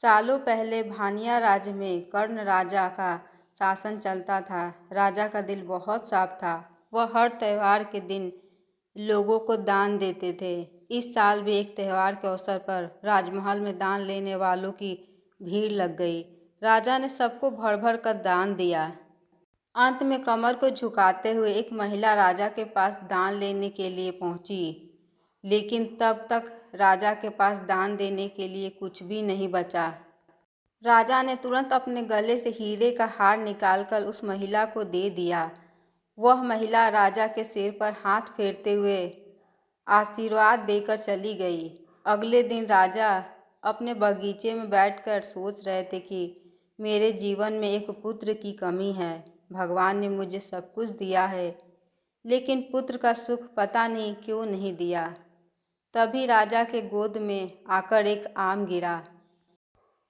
सालों पहले भानिया राज्य में कर्ण राजा का शासन चलता था। राजा का दिल बहुत साफ था। वह हर त्योहार के दिन लोगों को दान देते थे। इस साल भी एक त्योहार के अवसर पर राजमहल में दान लेने वालों की भीड़ लग गई। राजा ने सबको भर भर कर दान दिया। अंत में कमर को झुकाते हुए एक महिला राजा के पास दान लेने के लिए पहुंची, लेकिन तब तक राजा के पास दान देने के लिए कुछ भी नहीं बचा। राजा ने तुरंत अपने गले से हीरे का हार निकालकर उस महिला को दे दिया। वह महिला राजा के सिर पर हाथ फेरते हुए आशीर्वाद देकर चली गई। अगले दिन राजा अपने बगीचे में बैठकर सोच रहे थे कि मेरे जीवन में एक पुत्र की कमी है। भगवान ने मुझे सब कुछ दिया है, लेकिन पुत्र का सुख पता नहीं क्यों नहीं दिया। तभी राजा के गोद में आकर एक आम गिरा।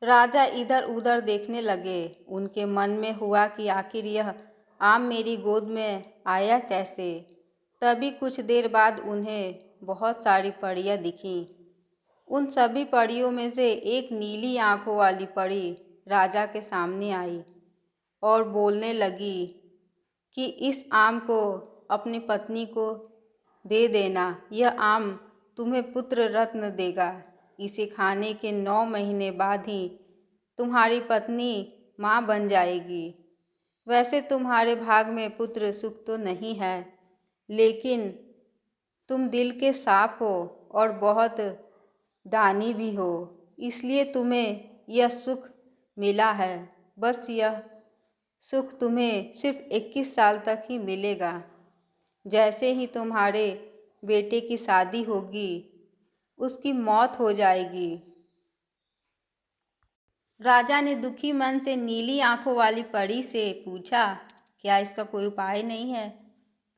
राजा इधर उधर देखने लगे। उनके मन में हुआ कि आखिर यह आम मेरी गोद में आया कैसे। तभी कुछ देर बाद उन्हें बहुत सारी परियां दिखीं। उन सभी परियों में से एक नीली आंखों वाली परी राजा के सामने आई और बोलने लगी कि इस आम को अपनी पत्नी को दे देना। यह आम तुम्हें पुत्र रत्न देगा। इसे खाने के 9 महीने बाद ही तुम्हारी पत्नी माँ बन जाएगी। वैसे तुम्हारे भाग में पुत्र सुख तो नहीं है, लेकिन तुम दिल के साफ हो और बहुत दानी भी हो, इसलिए तुम्हें यह सुख मिला है। बस यह सुख तुम्हें सिर्फ 21 साल तक ही मिलेगा। जैसे ही तुम्हारे बेटे की शादी होगी, उसकी मौत हो जाएगी। राजा ने दुखी मन से नीली आंखों वाली परी से पूछा, क्या इसका कोई उपाय नहीं है?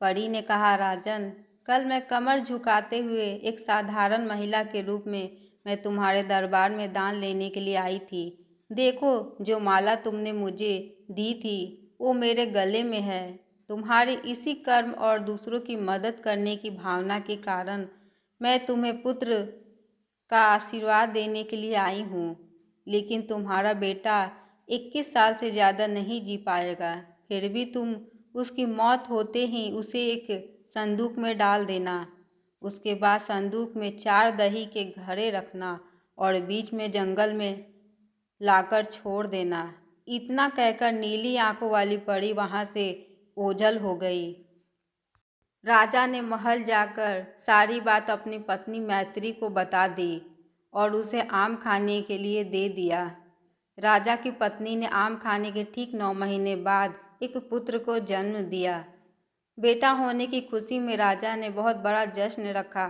परी ने कहा, राजन, कल मैं कमर झुकाते हुए एक साधारण महिला के रूप में मैं तुम्हारे दरबार में दान लेने के लिए आई थी। देखो, जो माला तुमने मुझे दी थी वो मेरे गले में है। तुम्हारे इसी कर्म और दूसरों की मदद करने की भावना के कारण मैं तुम्हें पुत्र का आशीर्वाद देने के लिए आई हूँ। लेकिन तुम्हारा बेटा 21 साल से ज़्यादा नहीं जी पाएगा। फिर भी तुम उसकी मौत होते ही उसे एक संदूक में डाल देना। उसके बाद संदूक में 4 दही के घड़े रखना और बीच में जंगल में लाकर छोड़ देना। इतना कहकर नीली आंखों वाली परी वहाँ से ओझल हो गई। राजा ने महल जाकर सारी बात अपनी पत्नी मैत्री को बता दी और उसे आम खाने के लिए दे दिया। राजा की पत्नी ने आम खाने के ठीक 9 महीने बाद एक पुत्र को जन्म दिया। बेटा होने की खुशी में राजा ने बहुत बड़ा जश्न रखा।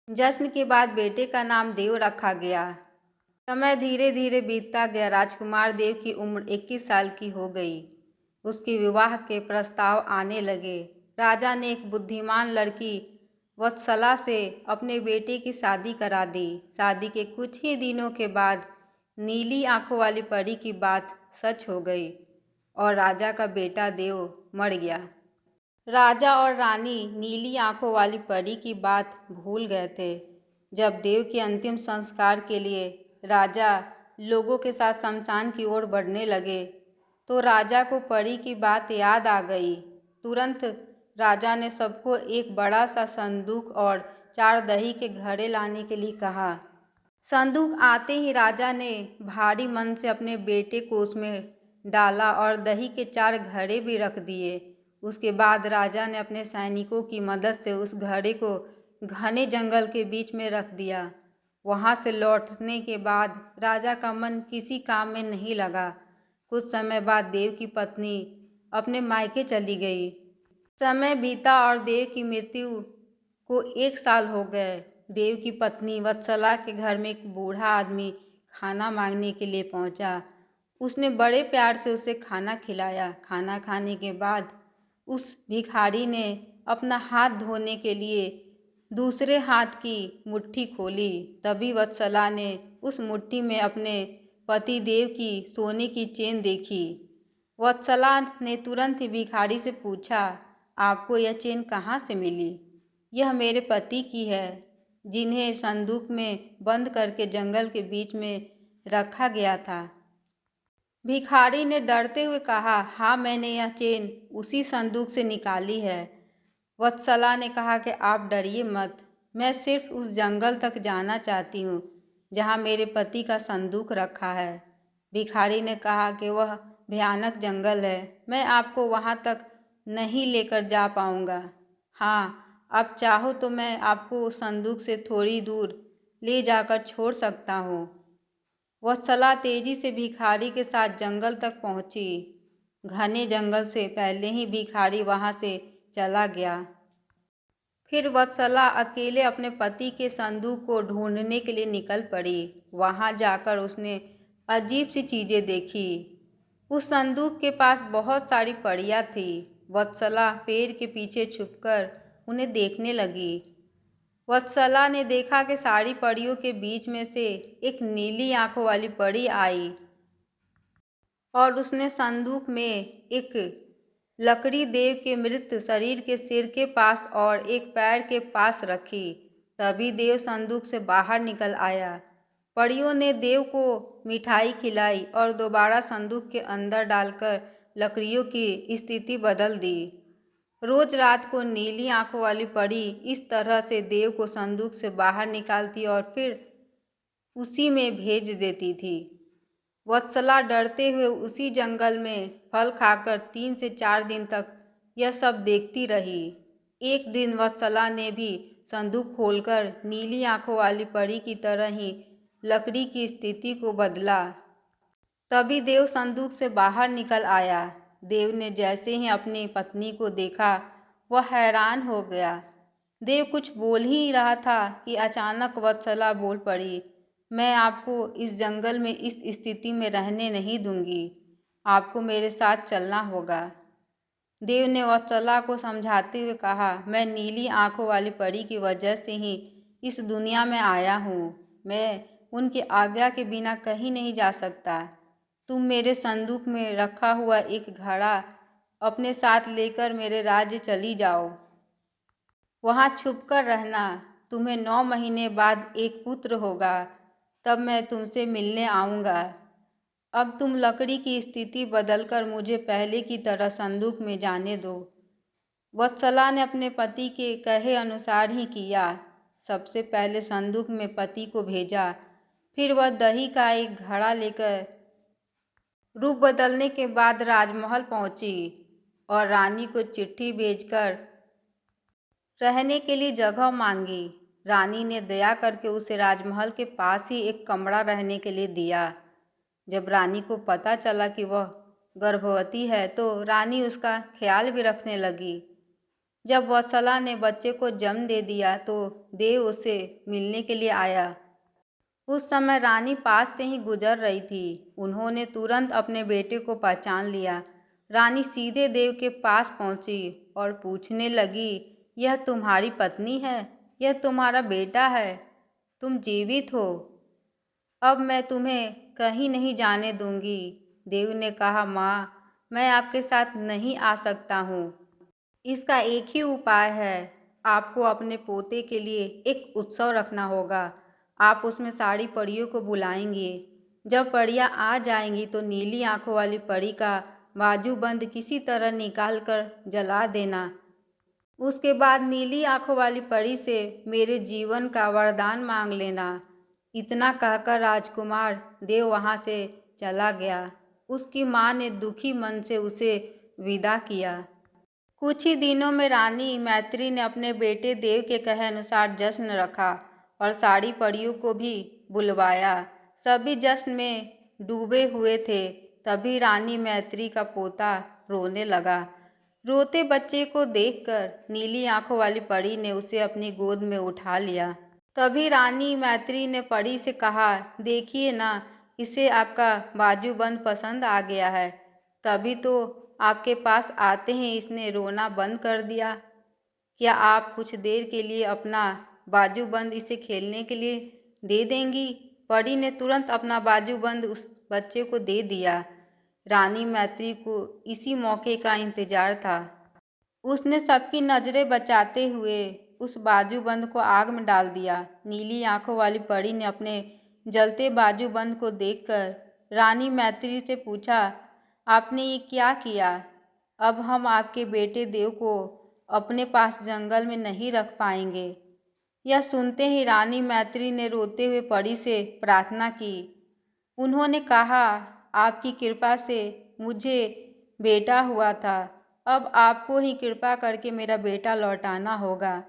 जश्न के बाद बेटे का नाम देव रखा गया। समय धीरे धीरे बीतता गया। राजकुमार देव की उम्र 21 साल की हो गई। उसके विवाह के प्रस्ताव आने लगे। राजा ने एक बुद्धिमान लड़की वत्सला से अपने बेटे की शादी करा दी। शादी के कुछ ही दिनों के बाद नीली आंखों वाली परी की बात सच हो गई और राजा का बेटा देव मर गया। राजा और रानी नीली आंखों वाली परी की बात भूल गए थे। जब देव के अंतिम संस्कार के लिए राजा लोगों के साथ शमशान की ओर बढ़ने लगे तो राजा को परी की बात याद आ गई। तुरंत राजा ने सबको एक बड़ा सा संदूक और 4 दही के घड़े लाने के लिए कहा। संदूक आते ही राजा ने भारी मन से अपने बेटे को उसमें डाला और दही के 4 घड़े भी रख दिए। उसके बाद राजा ने अपने सैनिकों की मदद से उस घड़े को घने जंगल के बीच में रख दिया। वहाँ से लौटने के बाद राजा का मन किसी काम में नहीं लगा। कुछ समय बाद देव की पत्नी अपने मायके चली गई। समय बीता और देव की मृत्यु को 1 साल हो गए। देव की पत्नी वत्सला के घर में एक बूढ़ा आदमी खाना मांगने के लिए पहुंचा। उसने बड़े प्यार से उसे खाना खिलाया। खाना खाने के बाद उस भिखारी ने अपना हाथ धोने के लिए दूसरे हाथ की मुट्ठी खोली। तभी वत्सला ने उस मुट्ठी में अपने पति देव की सोने की चेन देखी। वत्सला ने तुरंत ही भिखारी से पूछा, आपको यह चेन कहाँ से मिली? यह मेरे पति की है, जिन्हें संदूक में बंद करके जंगल के बीच में रखा गया था। भिखारी ने डरते हुए कहा, हाँ, मैंने यह चेन उसी संदूक से निकाली है। वत्सला ने कहा कि आप डरिए मत, मैं सिर्फ उस जंगल तक जाना चाहती हूँ जहाँ मेरे पति का संदूक रखा है। भिखारी ने कहा कि वह भयानक जंगल है, मैं आपको वहाँ तक नहीं लेकर जा पाऊँगा। हाँ, आप चाहो तो मैं आपको उस संदूक से थोड़ी दूर ले जाकर छोड़ सकता हूँ। वत्सला तेजी से भिखारी के साथ जंगल तक पहुंची। घने जंगल से पहले ही भिखारी वहां से चला गया। फिर वत्सला अकेले अपने पति के संदूक को ढूंढने के लिए निकल पड़ी। वहां जाकर उसने अजीब सी चीजें देखी। उस संदूक के पास बहुत सारी परियां थी। वत्सला पेड़ के पीछे छुपकर उन्हें देखने लगी। वत्सला ने देखा कि सारी परियों के बीच में से एक नीली आंखों वाली परी आई और उसने संदूक में एक लकड़ी देव के मृत शरीर के सिर के पास और एक पैर के पास रखी। तभी देव संदूक से बाहर निकल आया। परियों ने देव को मिठाई खिलाई और दोबारा संदूक के अंदर डालकर लकड़ियों की स्थिति बदल दी। रोज रात को नीली आंखों वाली परी इस तरह से देव को संदूक से बाहर निकालती और फिर उसी में भेज देती थी। वत्सला डरते हुए उसी जंगल में फल खाकर 3 से 4 दिन तक यह सब देखती रही। एक दिन वत्सला ने भी संदूक खोलकर नीली आंखों वाली परी की तरह ही लकड़ी की स्थिति को बदला। तभी देव संदूक से बाहर निकल आया। देव ने जैसे ही अपनी पत्नी को देखा, वह हैरान हो गया। देव कुछ बोल ही रहा था कि अचानक वत्सला बोल पड़ी, मैं आपको इस जंगल में इस स्थिति में रहने नहीं दूंगी। आपको मेरे साथ चलना होगा। देव ने वत्सला को समझाते हुए कहा, मैं नीली आंखों वाली परी की वजह से ही इस दुनिया में आया हूँ। मैं उनकी आज्ञा के बिना कहीं नहीं जा सकता। तुम मेरे संदूक में रखा हुआ एक घड़ा अपने साथ लेकर मेरे राज्य चली जाओ। वहाँ छुपकर रहना। तुम्हें 9 महीने बाद एक पुत्र होगा, तब मैं तुमसे मिलने आऊँगा। अब तुम लकड़ी की स्थिति बदलकर मुझे पहले की तरह संदूक में जाने दो। वत्सला ने अपने पति के कहे अनुसार ही किया। सबसे पहले संदूक में पति को भेजा, फिर वह दही का एक घड़ा लेकर रूप बदलने के बाद राजमहल पहुंची और रानी को चिट्ठी भेजकर रहने के लिए जगह मांगी। रानी ने दया करके उसे राजमहल के पास ही एक कमरा रहने के लिए दिया। जब रानी को पता चला कि वह गर्भवती है तो रानी उसका ख्याल भी रखने लगी। जब वत्सला ने बच्चे को जन्म दे दिया तो देव उसे मिलने के लिए आया। उस समय रानी पास से ही गुजर रही थी। उन्होंने तुरंत अपने बेटे को पहचान लिया। रानी सीधे देव के पास पहुंची और पूछने लगी, यह तुम्हारी पत्नी है? यह तुम्हारा बेटा है? तुम जीवित हो? अब मैं तुम्हें कहीं नहीं जाने दूंगी। देव ने कहा, माँ, मैं आपके साथ नहीं आ सकता हूँ। इसका एक ही उपाय है, आपको अपने पोते के लिए एक उत्सव रखना होगा। आप उसमें सारी परियों को बुलाएंगे। जब परियां आ जाएंगी तो नीली आंखों वाली परी का बाजूबंद किसी तरह निकाल कर जला देना। उसके बाद नीली आंखों वाली परी से मेरे जीवन का वरदान मांग लेना। इतना कहकर राजकुमार देव वहाँ से चला गया। उसकी माँ ने दुखी मन से उसे विदा किया। कुछ ही दिनों में रानी मैत्री ने अपने बेटे देव के कहे अनुसार जश्न रखा और सारी परियों को भी बुलवाया। सभी जश्न में डूबे हुए थे। तभी रानी मैत्री का पोता रोने लगा। रोते बच्चे को देखकर नीली आंखों वाली परी ने उसे अपनी गोद में उठा लिया। तभी रानी मैत्री ने परी से कहा, देखिए ना, इसे आपका बाजूबंद पसंद आ गया है। तभी तो आपके पास आते ही इसने रोना बंद कर दिया। क्या आप कुछ देर के लिए अपना बाजूबंद इसे खेलने के लिए दे देंगी? परी ने तुरंत अपना बाजूबंद उस बच्चे को दे दिया। रानी मैत्री को इसी मौके का इंतजार था। उसने सबकी नज़रें बचाते हुए उस बाजूबंद को आग में डाल दिया। नीली आंखों वाली परी ने अपने जलते बाजूबंद को देखकर रानी मैत्री से पूछा, आपने ये क्या किया? अब हम आपके बेटे देव को अपने पास जंगल में नहीं रख पाएंगे। यह सुनते ही रानी मैत्री ने रोते हुए परी से प्रार्थना की। उन्होंने कहा, आपकी कृपा से मुझे बेटा हुआ था, अब आपको ही कृपा करके मेरा बेटा लौटाना होगा।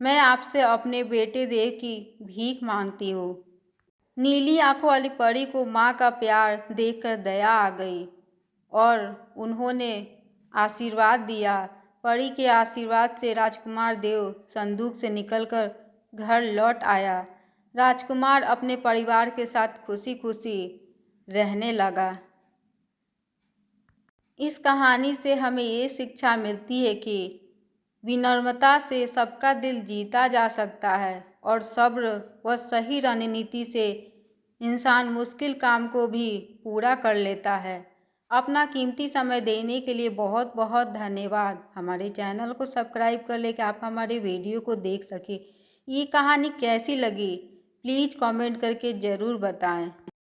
मैं आपसे अपने बेटे देव की भीख मांगती हूँ। नीली आंखों वाली परी को माँ का प्यार देखकर दया आ गई और उन्होंने आशीर्वाद दिया। परी के आशीर्वाद से राजकुमार देव संदूक से निकलकर घर लौट आया। राजकुमार अपने परिवार के साथ खुशी खुशी रहने लगा। इस कहानी से हमें ये शिक्षा मिलती है कि विनम्रता से सबका दिल जीता जा सकता है और सब्र व सही रणनीति से इंसान मुश्किल काम को भी पूरा कर लेता है। अपना कीमती समय देने के लिए बहुत बहुत धन्यवाद। हमारे चैनल को सब्सक्राइब कर ले कि आप हमारे वीडियो को देख सकें। ये कहानी कैसी लगी प्लीज़ कमेंट करके ज़रूर बताएं।